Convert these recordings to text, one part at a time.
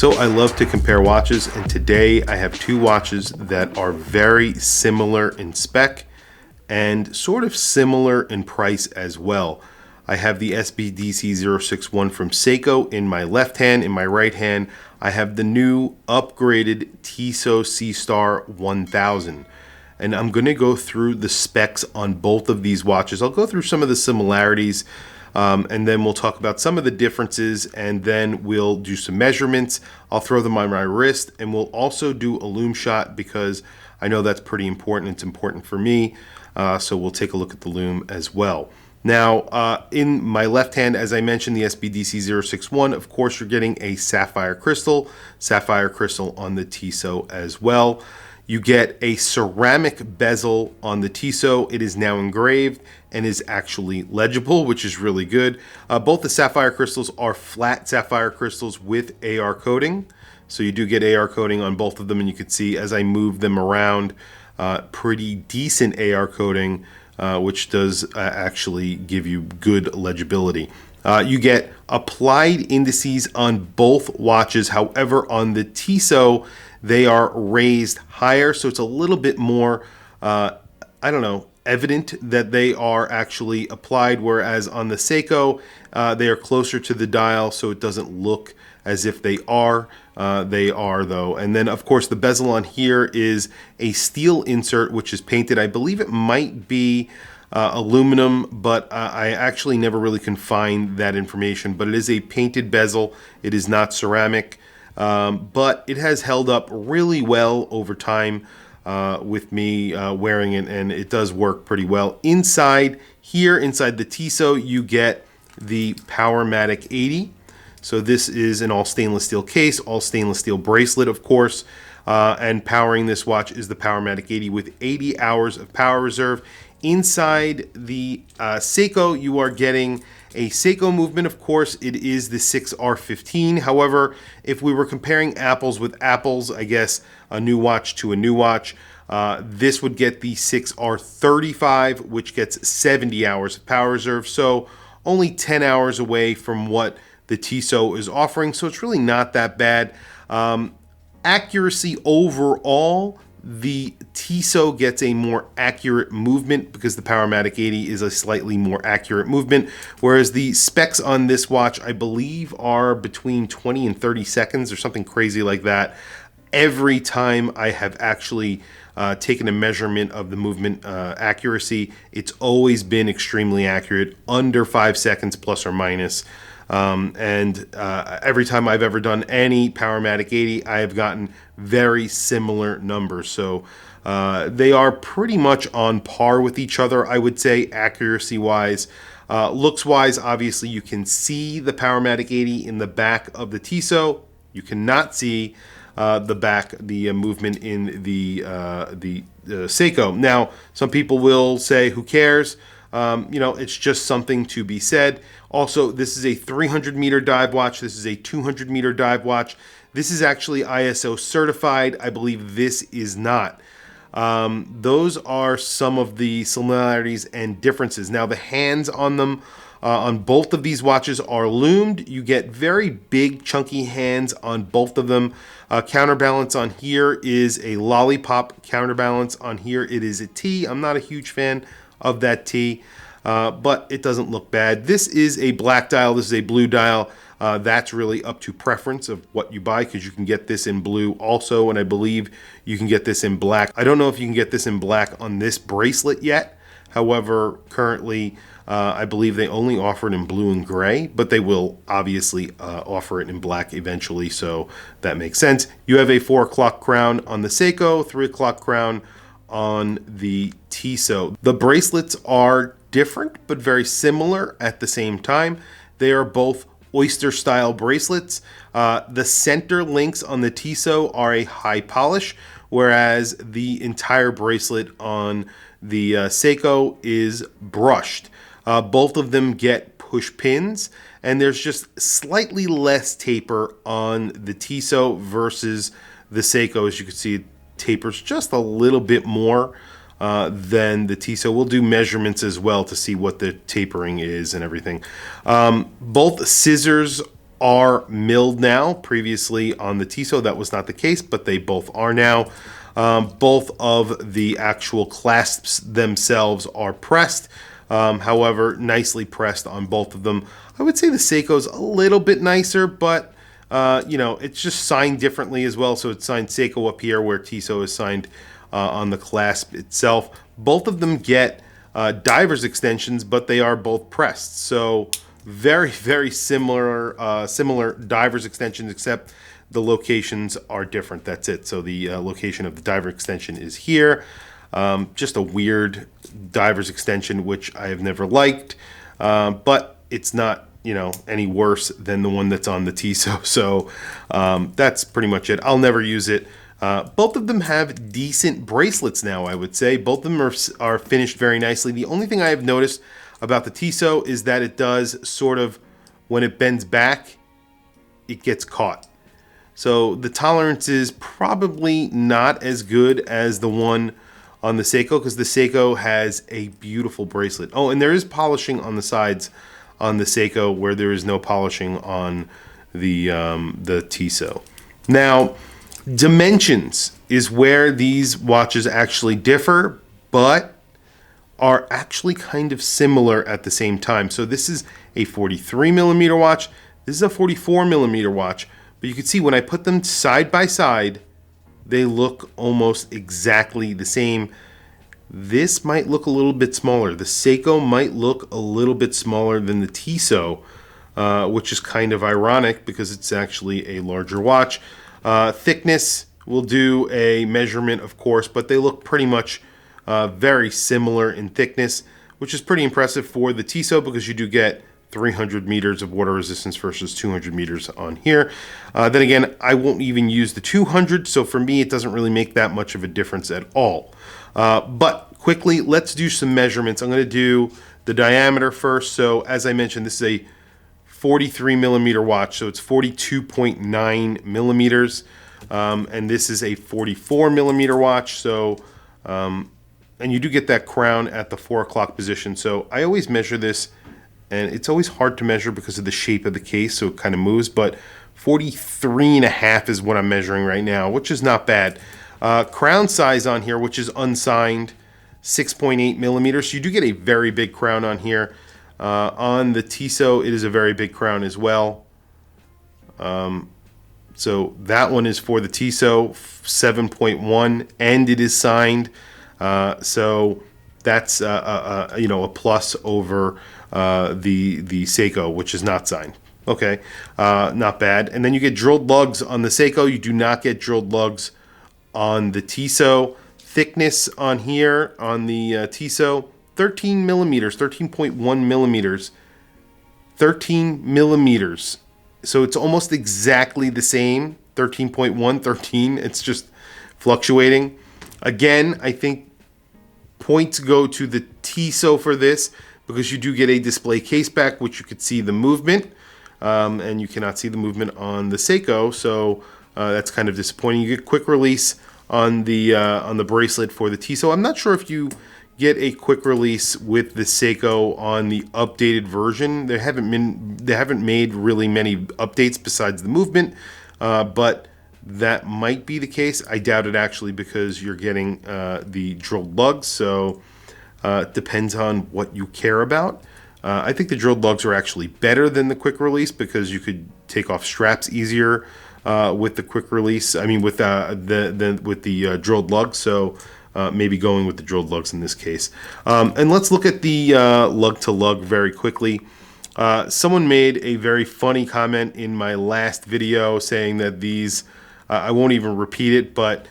So I love to compare watches, and today I have two watches that are very similar in spec and sort of similar in price as well. I have the SBDC061 from Seiko in my left hand. In my right hand, I have the new upgraded Tissot Seastar 1000. And I'm going to go through the specs on both of these watches. I'll go through some of the similarities, and then we'll talk about some of the differences, and then we'll do some measurements. I'll throw them on my wrist, and we'll also do a lume shot because I know that's pretty important. It's important for me, so we'll take a look at the lume as well. Now, in my left hand, as I mentioned, the SBDC061, of course, you're getting a sapphire crystal on the Tissot as well. You get a ceramic bezel on the Tissot. It is now engraved and is actually legible, which is really good. Both the sapphire crystals are flat sapphire crystals with AR coating. So you do get AR coating on both of them, and you can see as I move them around, pretty decent AR coating, which does actually give you good legibility. You get applied indices on both watches. However, on the Tissot, they are raised higher, so it's a little bit more, evident that they are actually applied, whereas on the Seiko, they are closer to the dial, so it doesn't look as if they are. They are, though. And then, of course, the bezel on here is a steel insert, which is painted. I believe it might be aluminum, but I actually never really can find that information. But it is a painted bezel. It is not ceramic. But it has held up really well over time with me wearing it, and it does work pretty well. Inside the Tissot, you get the Powermatic 80. So this is an all stainless steel case, all stainless steel bracelet, of course, and powering this watch is the Powermatic 80 with 80 hours of power reserve. Inside the Seiko, you are getting a Seiko movement. Of course, it is the 6R15. However, if we were comparing apples with apples, I guess a new watch to a new watch, this would get the 6R35, which gets 70 hours of power reserve. So only 10 hours away from what the Tissot is offering. So it's really not that bad. Accuracy overall, the Tissot gets a more accurate movement because the Powermatic 80 is a slightly more accurate movement, whereas the specs on this watch, I believe, are between 20 and 30 seconds or something crazy like that. Every time I have actually taken a measurement of the movement accuracy, it's always been extremely accurate, under 5 seconds plus or minus. Every time I've ever done any Powermatic 80, I have gotten very similar numbers. So they are pretty much on par with each other, I would say, accuracy-wise. Looks-wise, obviously, you can see the Powermatic 80 in the back of the Tissot. You cannot see the movement in the Seiko. Now, some people will say, who cares? It's just something to be said. Also, this is a 300-meter dive watch. This is a 200-meter dive watch. This is actually ISO certified. I believe this is not. Those are some of the similarities and differences. Now, the hands on them, on both of these watches are lumed. You get very big, chunky hands on both of them. Counterbalance on here is a lollipop counterbalance. On here, it is a T. I'm not a huge fan of that T, but it doesn't look bad. This is a black dial. This is a blue dial. That's really up to preference of what you buy, because you can get this in blue also, and I believe you can get this in black. I don't know if you can get this in black on this bracelet yet. However, currently, I believe they only offer it in blue and gray, but they will obviously offer it in black eventually, so that makes sense. You have a 4 o'clock crown on the Seiko, 3 o'clock crown on the Tissot. The bracelets are different, but very similar at the same time. They are both oyster style bracelets. The center links on the Tissot are a high polish, whereas the entire bracelet on the Seiko is brushed. Both of them get push pins, and there's just slightly less taper on the Tissot versus the Seiko. As you can see, it tapers just a little bit more than the Tissot. We'll do measurements as well to see what the tapering is and everything. Both scissors are milled now. Previously on the Tissot, that was not the case, but they both are now. Both of the actual clasps themselves are pressed. However, nicely pressed on both of them. I would say the Seiko's a little bit nicer, but you know, it's just signed differently as well. So it's signed Seiko up here, where Tissot is signed on the clasp itself. Both of them get divers extensions, but they are both pressed. So very, very similar, similar divers extensions, except the locations are different. That's it. So the location of the diver extension is here. Just a weird diver's extension, which I have never liked, but it's not, you know, any worse than the one that's on the Tissot. So that's pretty much it. I'll never use it. Both of them have decent bracelets now, I would say. Both of them are finished very nicely. The only thing I have noticed about the Tissot is that it does sort of, when it bends back, it gets caught. So the tolerance is probably not as good as the one on the Seiko, because the Seiko has a beautiful bracelet. Oh, and there is polishing on the sides on the Seiko, where there is no polishing on the Tissot. Now, dimensions is where these watches actually differ, but are actually kind of similar at the same time. So this is a 43 millimeter watch. This is a 44 millimeter watch. But you can see when I put them side by side, they look almost exactly the same. This might look a little bit smaller. The Seiko might look a little bit smaller than the Tissot, which is kind of ironic because it's actually a larger watch. Thickness, will do a measurement, of course, but they look pretty much very similar in thickness, which is pretty impressive for the Tissot, because you do get 300 meters of water resistance versus 200 meters on here. Then again, I won't even use the 200, so for me it doesn't really make that much of a difference at all. But quickly, let's do some measurements. I'm going to do the diameter first. So as I mentioned, this is a 43 millimeter watch, so it's 42.9 millimeters. And this is a 44 millimeter watch, so and you do get that crown at the 4 o'clock position. So I always measure this, and it's always hard to measure because of the shape of the case, so it kind of moves, but 43.5 is what I'm measuring right now, which is not bad. Crown size on here, which is unsigned, 6.8 millimeters. So you do get a very big crown on here. On the Tissot, it is a very big crown as well. So that one is for the Tissot, 7.1, and it is signed. So that's you know, a plus over the Seiko, which is not signed. Okay, not bad. And then you get drilled lugs on the Seiko. You do not get drilled lugs on the Tissot. Thickness on here on the Tissot, 13 millimeters, 13.1 millimeters, 13 millimeters. So it's almost exactly the same, 13.1, 13. It's just fluctuating. Again, I think points go to the Tissot for this, because you do get a display case back, which you could see the movement, and you cannot see the movement on the Seiko, so that's kind of disappointing. You get quick release on the bracelet for the Tissot. I'm not sure if you get a quick release with the Seiko on the updated version. They haven't made really many updates besides the movement, but that might be the case. I doubt it actually, because you're getting the drilled lugs, so it depends on what you care about. I think the drilled lugs are actually better than the quick release, because you could take off straps easier with the quick release. I mean, with the drilled lugs. So maybe going with the drilled lugs in this case. And let's look at the lug to lug very quickly. Someone made a very funny comment in my last video saying that these, I won't even repeat it, but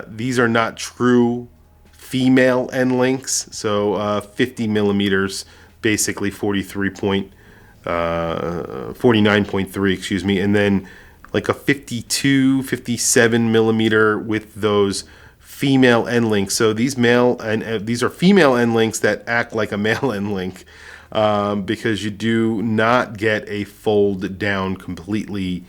these are not true female end links. So 50 millimeters, basically 49.3, excuse me, and then like a 52, 57 millimeter with those female end links. So these these are female end links that act like a male end link, because you do not get a fold down completely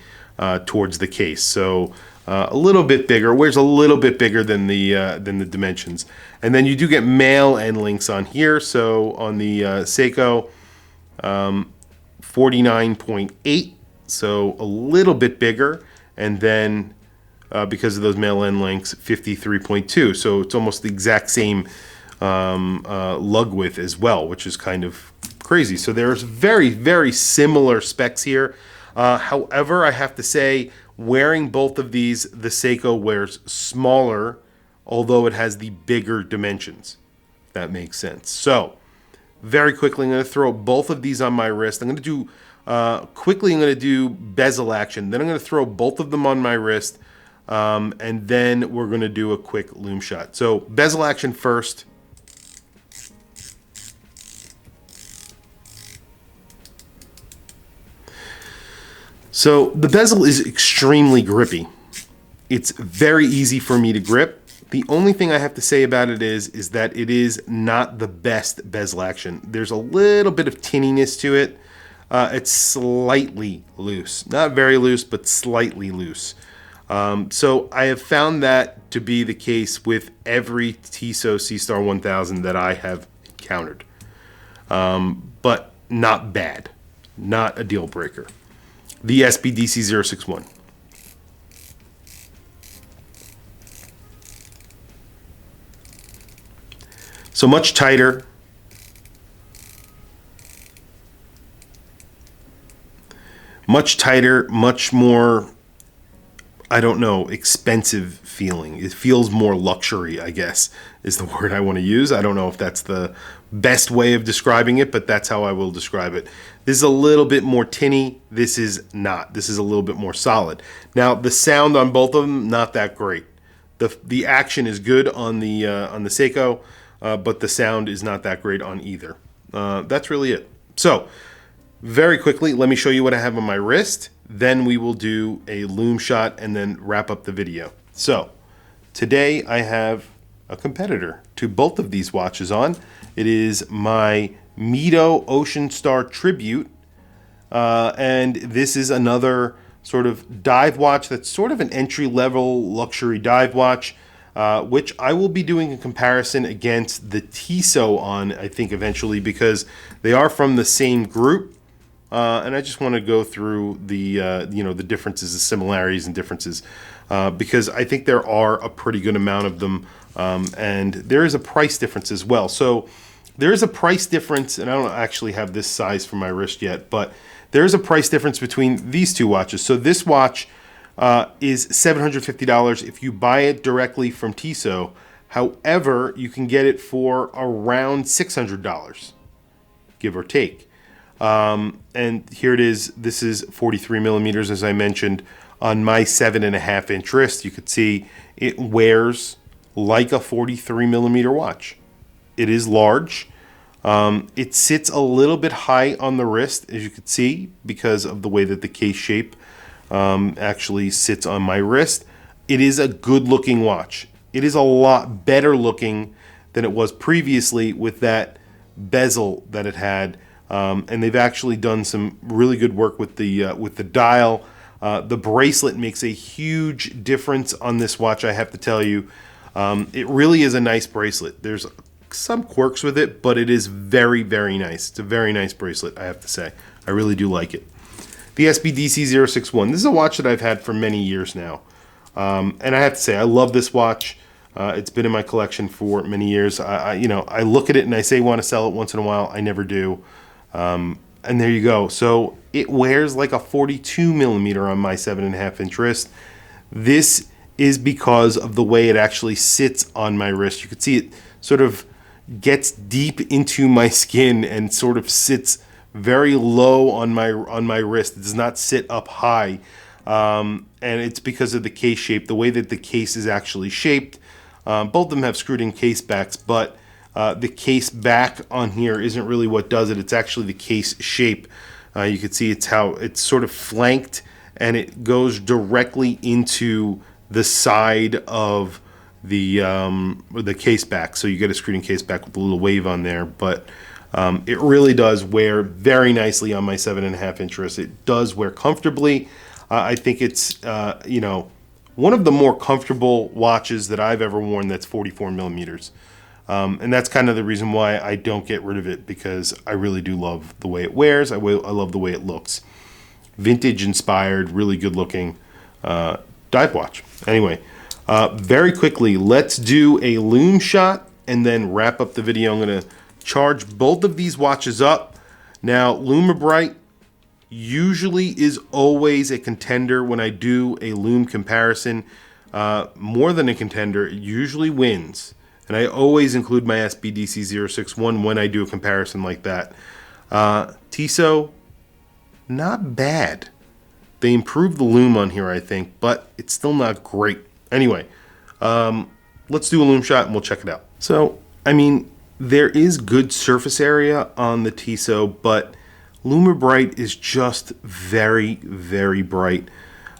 towards the case. So a little bit bigger, wears a little bit bigger than the dimensions. And then you do get male end links on here. So on the Seiko, 49.8 so a little bit bigger, and then because of those male end lengths, 53.2. So it's almost the exact same lug width as well, which is kind of crazy. So there's very, very similar specs here. However, I have to say, wearing both of these, the Seiko wears smaller, although it has the bigger dimensions. If that makes sense. So very quickly, I'm going to throw both of these on my wrist. I'm going to do quickly. I'm going to do bezel action. Then I'm going to throw both of them on my wrist, and then we're going to do a quick loom shot. So bezel action first. So the bezel is extremely grippy. It's very easy for me to grip. The only thing I have to say about it is that it is not the best bezel action. There's a little bit of tinniness to it. It's slightly loose. Not very loose, but slightly loose. So I have found that to be the case with every Tissot Seastar 1000 that I have encountered. But not bad. Not a deal breaker. The SBDC061. So much tighter. Much tighter, much more, I don't know, expensive feeling. It feels more luxury, I guess, is the word I want to use. I don't know if that's the best way of describing it, but that's how I will describe it. This is a little bit more tinny. This is not. This is a little bit more solid. Now, the sound on both of them, not that great. The action is good on the Seiko, but the sound is not that great on either. That's really it. So, very quickly, let me show you what I have on my wrist. Then we will do a loom shot and then wrap up the video. So, today I have a competitor to both of these watches on. It is my Mito Ocean Star Tribute. And this is another sort of dive watch that's sort of an entry-level luxury dive watch, which I will be doing a comparison against the Tissot on, I think, eventually, because they are from the same group. And I just want to go through the the differences, the similarities and differences, because I think there are a pretty good amount of them, and there is a price difference as well. So there is a price difference, and I don't actually have this size for my wrist yet, but there is a price difference between these two watches. So this watch is $750 if you buy it directly from Tissot. However, you can get it for around $600, give or take. And here it is. This is 43 millimeters, as I mentioned, on my 7.5 inch wrist. You could see it wears like a 43 millimeter watch. It is large. It sits a little bit high on the wrist, as you could see, because of the way that the case shape actually sits on my wrist. It is a good looking watch. It is a lot better looking than it was previously with that bezel that it had. And they've actually done some really good work with the dial. The bracelet makes a huge difference on this watch, I have to tell you. It really is a nice bracelet. There's some quirks with it, but it is very, very nice. It's a very nice bracelet, I have to say. I really do like it. The SBDC061. This is a watch that I've had for many years now. And I have to say, I love this watch. It's been in my collection for many years. I look at it and I say I want to sell it once in a while. I never do. And there you go. So it wears like a 42 millimeter on my 7.5 inch wrist. This is because of the way it actually sits on my wrist. You can see it sort of gets deep into my skin and sort of sits very low on my wrist. It does not sit up high. And it's because of the case shape, the way that the case is actually shaped. Both of them have screwed in case backs, but the case back on here isn't really what does it. It's actually the case shape. You can see it's how it's sort of flanked, and it goes directly into the side of the case back. So you get a screwed in case back with a little wave on there, but it really does wear very nicely on my 7.5 inch wrist. It does wear comfortably. I think it's one of the more comfortable watches that I've ever worn that's 44 millimeters. And that's kind of the reason why I don't get rid of it, because I really do love the way it wears. I love the way it looks. vintage inspired, really good looking dive watch. Anyway, very quickly, let's do a lume shot and then wrap up the video. I'm going to charge both of these watches up. Now, Lumibrite usually is always a contender when I do a lume comparison. More than a contender, it usually wins. And I always include my SBDC061 when I do a comparison like that. Tissot, not bad. They improved the lume on here, I think, but it's still not great. Anyway, let's do a lume shot and we'll check it out. So, I mean, there is good surface area on the Tissot, but Lumibrite is just very, very bright.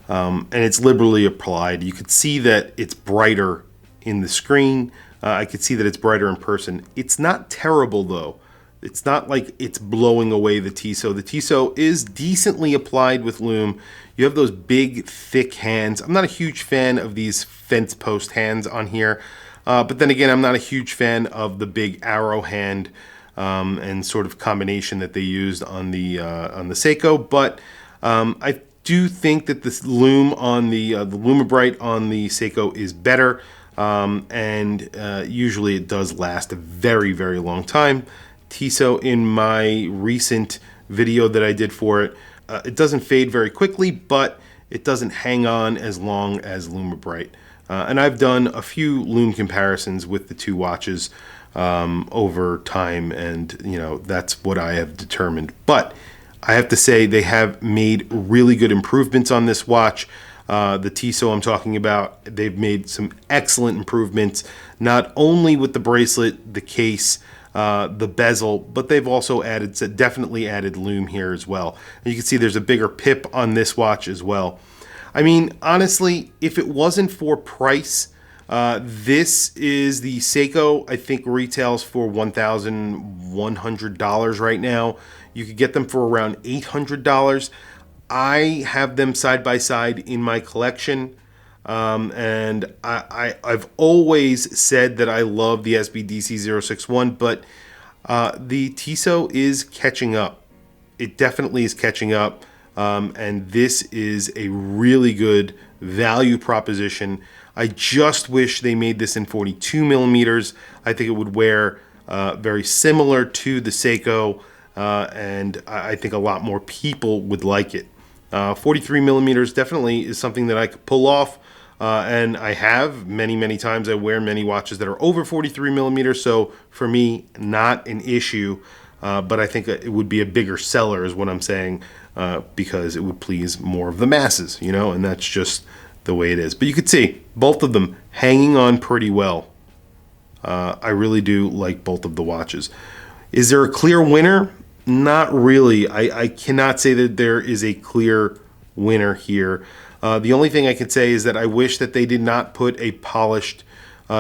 And it's liberally applied. You could see that it's brighter in the screen. I could see that it's brighter in person. It's not terrible though. It's not like it's blowing away the Tissot. The Tissot is decently applied with lume. You have those big, thick hands. I'm not a huge fan of these fence post hands on here. But then again, I'm not a huge fan of the big arrow hand and sort of combination that they used on the Seiko. But I do think that this lume on the Lumibrite on the Seiko is better. And usually it does last a very, very long time. Tissot, in my recent video that I did for it, it doesn't fade very quickly, but it doesn't hang on as long as Lumibrite. And I've done a few lume comparisons with the two watches over time, and you know, that's what I have determined. But I have to say they have made really good improvements on this watch. The Tissot I'm talking about, they've made some excellent improvements, not only with the bracelet, the case, the bezel, but they've also definitely added lume here as well. And you can see there's a bigger pip on this watch as well. I mean, honestly, if it wasn't for price, this is the Seiko, I think retails for $1,100 right now. You could get them for around $800. I have them side by side in my collection. And I've always said that I love the SBDC061, but the Tissot is catching up. It definitely is catching up. And this is a really good value proposition. I just wish they made this in 42 millimeters. I think it would wear very similar to the Seiko, and I think a lot more people would like it. 43 millimeters definitely is something that I could pull off, and I have many times. I wear many watches that are over 43 millimeters, so for me, not an issue. But I think it would be a bigger seller is what I'm saying, because it would please more of the masses, you know, and that's just the way it is. But you could see both of them hanging on pretty well. I really do like both of the watches. Is there a clear winner? Not really. I cannot say that there is a clear winner here. The only thing I can say is that I wish that they did not put a polished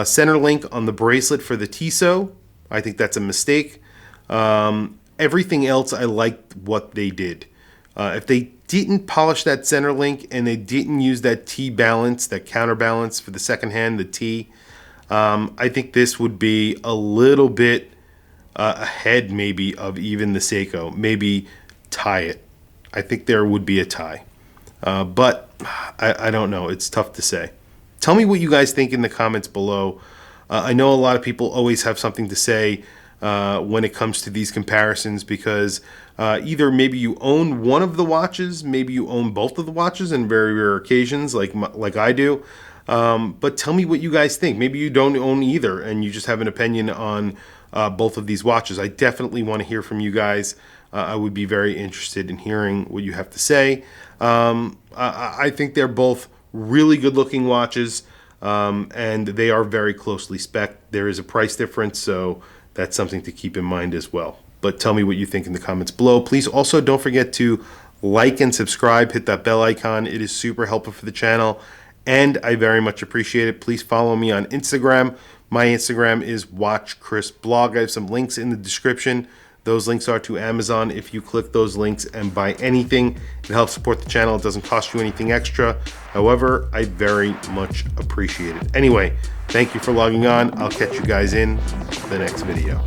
center link on the bracelet for the Tissot. I think that's a mistake. Everything else, I liked what they did. If they didn't polish that center link and they didn't use that T balance, that counterbalance for the second hand, the T, I think this would be a little bit ahead maybe of even the Seiko. Maybe tie it. I think there would be a tie. But I don't know. It's tough to say. Tell me what you guys think in the comments below. I know a lot of people always have something to say when it comes to these comparisons, because either maybe you own one of the watches, maybe you own both of the watches in very rare occasions like I do. But tell me what you guys think. Maybe you don't own either and you just have an opinion on both of these watches. I definitely want to hear from you guys. I would be very interested in hearing what you have to say. I think they're both really good looking watches, and they are very closely spec'd. There is a price difference, so that's something to keep in mind as well. But tell me what you think in the comments below. Please also don't forget to like and subscribe, hit that bell icon. It is super helpful for the channel, and I very much appreciate it. Please follow me on Instagram. My Instagram is WatchChrisBlog. I have some links in the description. Those links are to Amazon. If you click those links and buy anything, it helps support the channel. It doesn't cost you anything extra. However, I very much appreciate it. Anyway, thank you for logging on. I'll catch you guys in the next video.